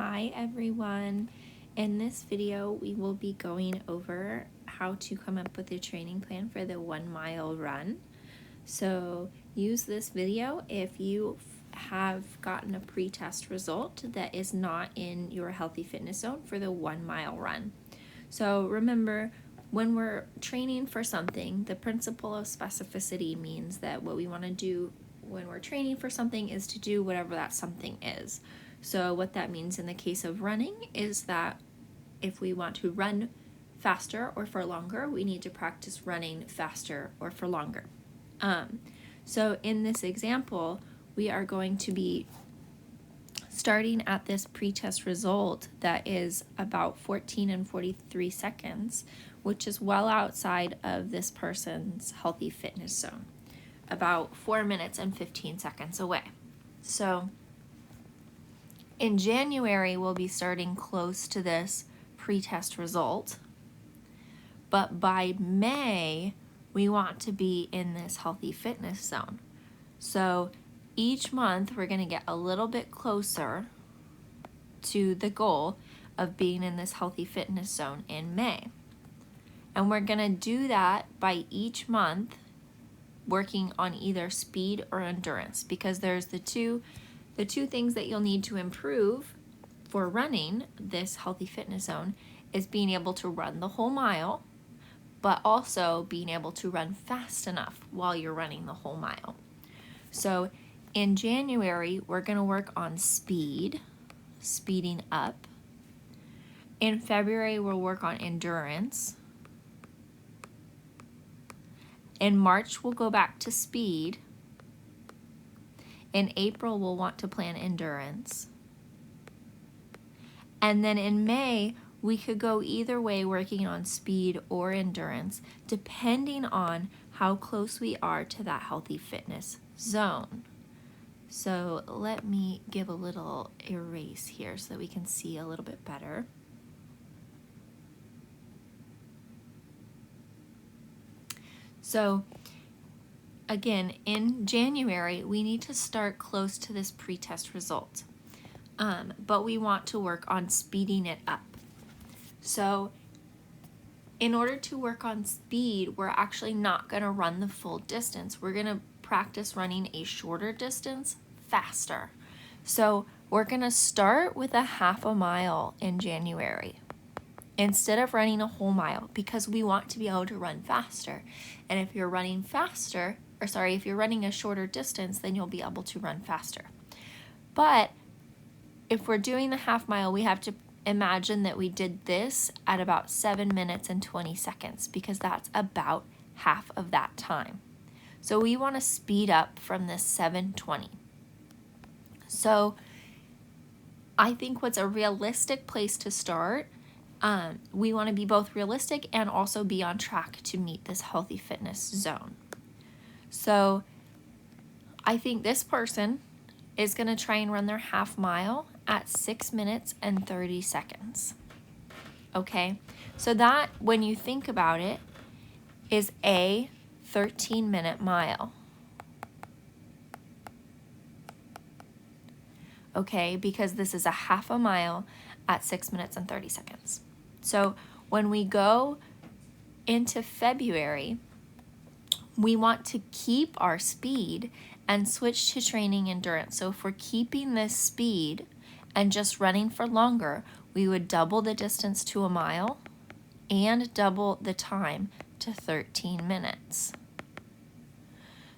Hi everyone. In this video we will be going over how to come up with a training plan for the 1 mile run. So use this video if you have gotten a pre-test result that is not in your healthy fitness zone for the 1 mile run. So remember, when we're training for something, the principle of specificity means that what we want to do when we're training for something is to do whatever that something is. So what that means in the case of running is that if we want to run faster or for longer, we need to practice running faster or for longer. So in this example, we are going to be starting at this pre-test result that is about 14 and 43 seconds, which is well outside of this person's healthy fitness zone, about 4 minutes and 15 seconds away. So in January, we'll be starting close to this pre-test result, but by May, we want to be in this healthy fitness zone. So each month, we're going to get a little bit closer to the goal of being in this healthy fitness zone in May. And we're going to do that by each month working on either speed or endurance, because there's the two things that you'll need to improve for running this healthy fitness zone is being able to run the whole mile, but also being able to run fast enough while you're running the whole mile. So in January, we're going to work on speeding up. In February, we'll work on endurance. In March, we'll go back to speed. In April, we'll want to plan endurance. And then in May, we could go either way working on speed or endurance, depending on how close we are to that healthy fitness zone. So let me give a little erase here so that we can see a little bit better. So again, in January, we need to start close to this pre-test result, but we want to work on speeding it up. So in order to work on speed, we're actually not going to run the full distance. We're going to practice running a shorter distance faster. So we're going to start with a half a mile in January instead of running a whole mile, because we want to be able to run faster. And if you're running if you're running a shorter distance, then you'll be able to run faster. But if we're doing the half mile, we have to imagine that we did this at about 7 minutes and 20 seconds, because that's about half of that time. So we want to speed up from this 7:20. So I think what's a realistic place to start, we want to be both realistic and also be on track to meet this healthy fitness zone. So I think this person is going to try and run their half mile at 6 minutes and 30 seconds. Okay, so that, when you think about it, is a 13-minute mile. Okay, because this is a half a mile at 6 minutes and 30 seconds. So when we go into February, we want to keep our speed and switch to training endurance. So if we're keeping this speed and just running for longer, we would double the distance to a mile and double the time to 13 minutes.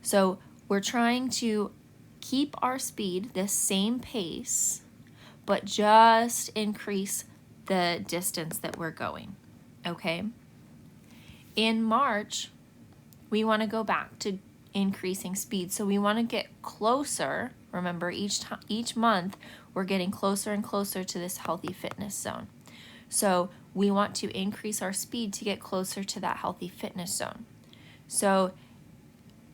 So we're trying to keep our speed the same pace, but just increase the distance that we're going, okay? In March, we want to go back to increasing speed. So we want to get closer. Remember, each month, we're getting closer and closer to this healthy fitness zone. So we want to increase our speed to get closer to that healthy fitness zone. So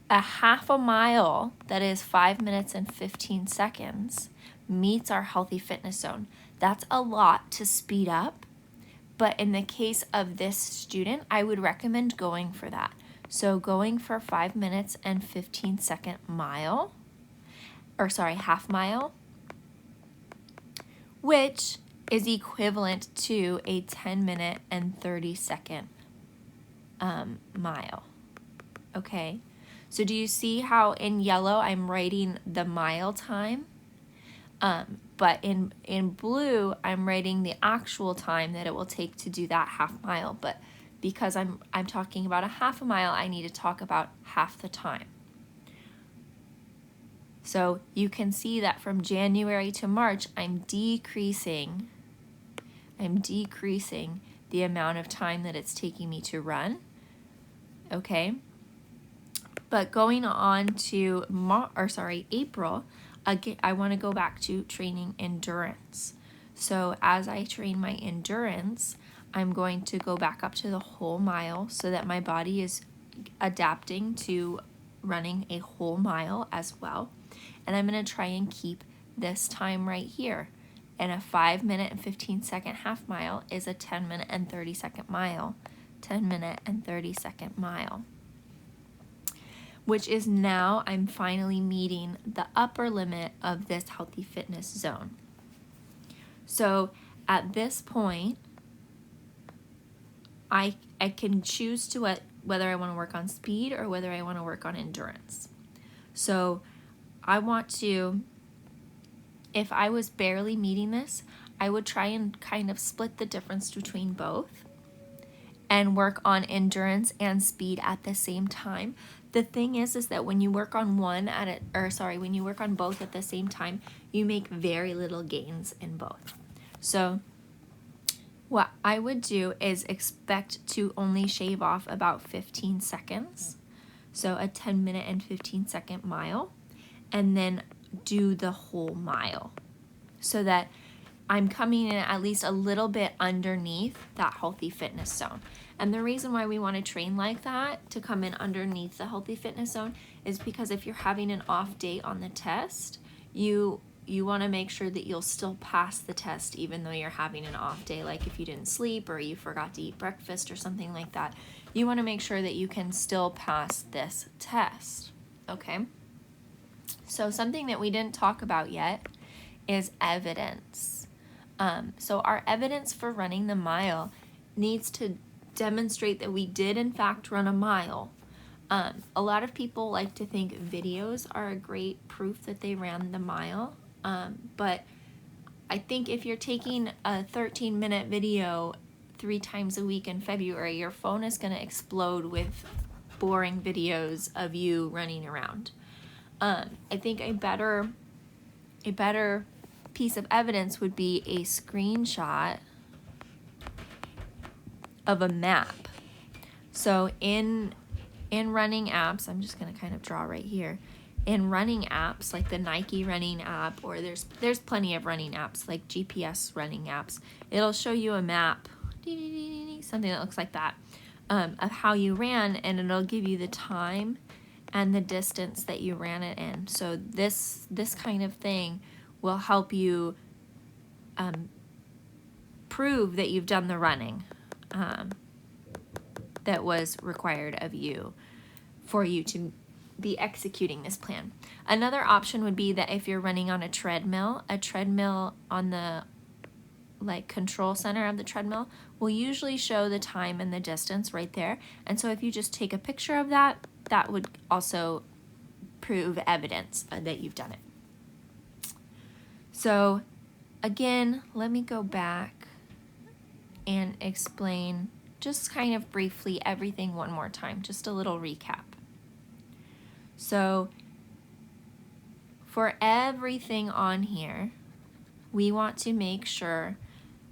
a half a mile that is 5 minutes and 15 seconds meets our healthy fitness zone. That's a lot to speed up, but in the case of this student, I would recommend going for that. So going for 5 minutes and 15 second half mile which is equivalent to a 10-minute and 30-second mile. Okay, so do you see how in yellow I'm writing the mile time? But in blue, I'm writing the actual time that it will take to do that half mile. But because I'm talking about a half a mile, I need to talk about half the time. So you can see that from January to March, I'm decreasing the amount of time that it's taking me to run. Okay. But going on to April, again, I want to go back to training endurance. So as I train my endurance, I'm going to go back up to the whole mile so that my body is adapting to running a whole mile as well. And I'm going to try and keep this time right here. And a 5-minute and 15-second half mile is a 10-minute and 30-second mile. 10-minute and 30-second mile. Which is now I'm finally meeting the upper limit of this healthy fitness zone. So at this point, I can choose to whether I want to work on speed or whether I want to work on endurance. So I want to, if I was barely meeting this, I would try and kind of split the difference between both and work on endurance and speed at the same time. The thing is that when you work on when you work on both at the same time, you make very little gains in both. So what I would do is expect to only shave off about 15 seconds. So a 10-minute and 15-second mile, and then do the whole mile so that I'm coming in at least a little bit underneath that healthy fitness zone. And the reason why we want to train like that, to come in underneath the healthy fitness zone, is because if you're having an off day on the test, you want to make sure that you'll still pass the test even though you're having an off day, like if you didn't sleep or you forgot to eat breakfast or something like that. You want to make sure that you can still pass this test, okay? So something that we didn't talk about yet is evidence. So our evidence for running the mile needs to demonstrate that we did in fact run a mile. A lot of people like to think videos are a great proof that they ran the mile, but I think if you're taking a 13-minute video 3 times a week in February, your phone is going to explode with boring videos of you running around. I think a better piece of evidence would be a screenshot of a map. So in running apps, I'm just going to kind of draw right here. In running apps like the Nike running app, or there's plenty of running apps like GPS running apps, it'll show you a map, something that looks like that, of how you ran, and it'll give you the time and the distance that you ran it in. So this kind of thing will help you prove that you've done the running that was required of you for you to be executing this plan. Another option would be that if you're running on a treadmill on the control center of the treadmill will usually show the time and the distance right there. And so if you just take a picture of that, that would also prove evidence that you've done it. So again, let me go back and explain just kind of briefly everything one more time, just a little recap. So for everything on here, we want to make sure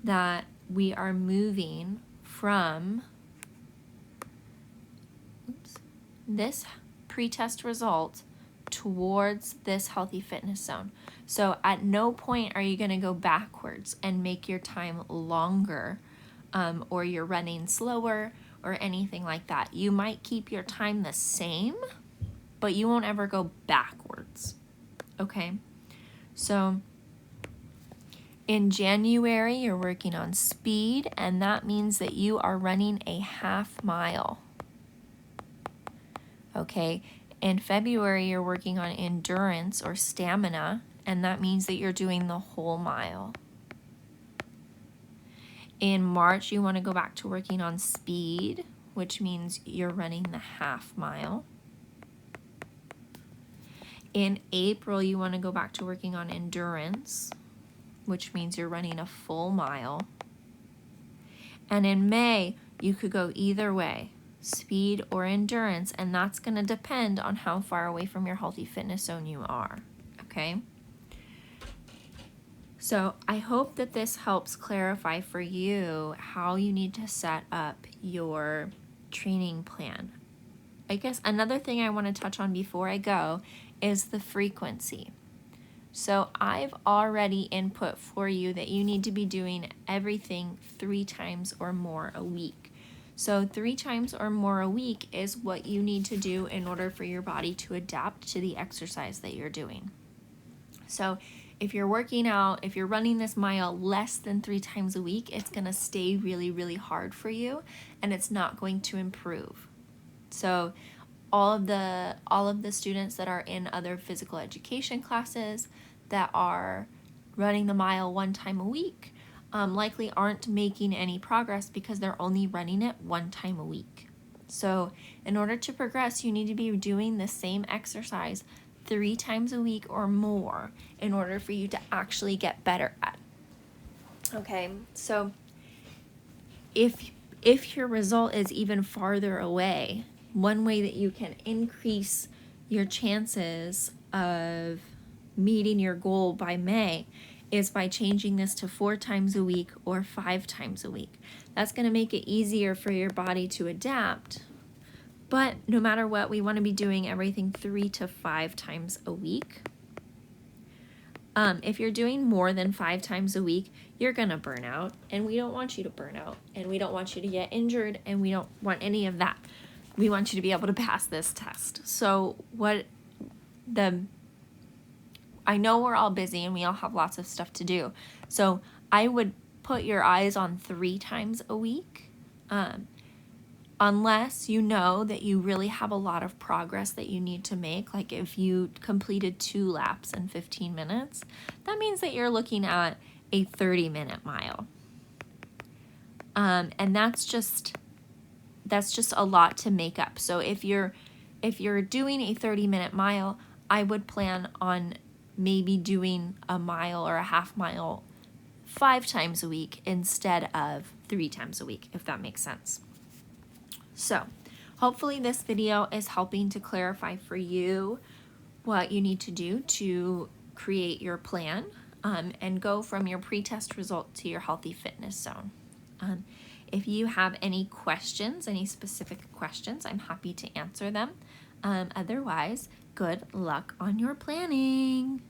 that we are moving from this pre-test result towards this healthy fitness zone. So at no point are you going to go backwards and make your time longer, or you're running slower or anything like that. You might keep your time the same, but you won't ever go backwards. Okay? So in January, you're working on speed, and that means that you are running a half mile. Okay? In February, you're working on endurance or stamina, and that means that you're doing the whole mile. In March, you want to go back to working on speed, which means you're running the half mile. In April, you want to go back to working on endurance, which means you're running a full mile. And in May, you could go either way, speed or endurance, and that's going to depend on how far away from your healthy fitness zone you are, okay? So I hope that this helps clarify for you how you need to set up your training plan. I guess another thing I want to touch on before I go is the frequency. So I've already input for you that you need to be doing everything 3 times or more a week. So 3 times or more a week is what you need to do in order for your body to adapt to the exercise that you're doing. So if you're working out, if you're running this mile less than 3 times a week, it's going to stay really, really hard for you, and it's not going to improve. So all of the students that are in other physical education classes that are running the mile 1 time a week likely aren't making any progress because they're only running it 1 time a week. So in order to progress, you need to be doing the same exercise 3 times a week or more in order for you to actually get better at it. Okay, so if your result is even farther away, one way that you can increase your chances of meeting your goal by May is by changing this to 4 times a week or 5 times a week. That's going to make it easier for your body to adapt. But no matter what, we want to be doing everything 3 to 5 times a week. If you're doing more than 5 times a week, you're going to burn out, and we don't want you to burn out, and we don't want you to get injured, and we don't want any of that. We want you to be able to pass this test. So I know we're all busy and we all have lots of stuff to do. So I would put your eyes on 3 times a week, unless you know that you really have a lot of progress that you need to make. Like if you completed 2 laps in 15 minutes, that means that you're looking at a 30-minute mile. And that's just a lot to make up. So if you're doing a 30-minute mile, I would plan on maybe doing a mile or a half mile 5 times a week instead of 3 times a week, if that makes sense. So hopefully this video is helping to clarify for you what you need to do to create your plan and go from your pre-test result to your healthy fitness zone. If you have any questions, any specific questions, I'm happy to answer them. Otherwise, good luck on your planning.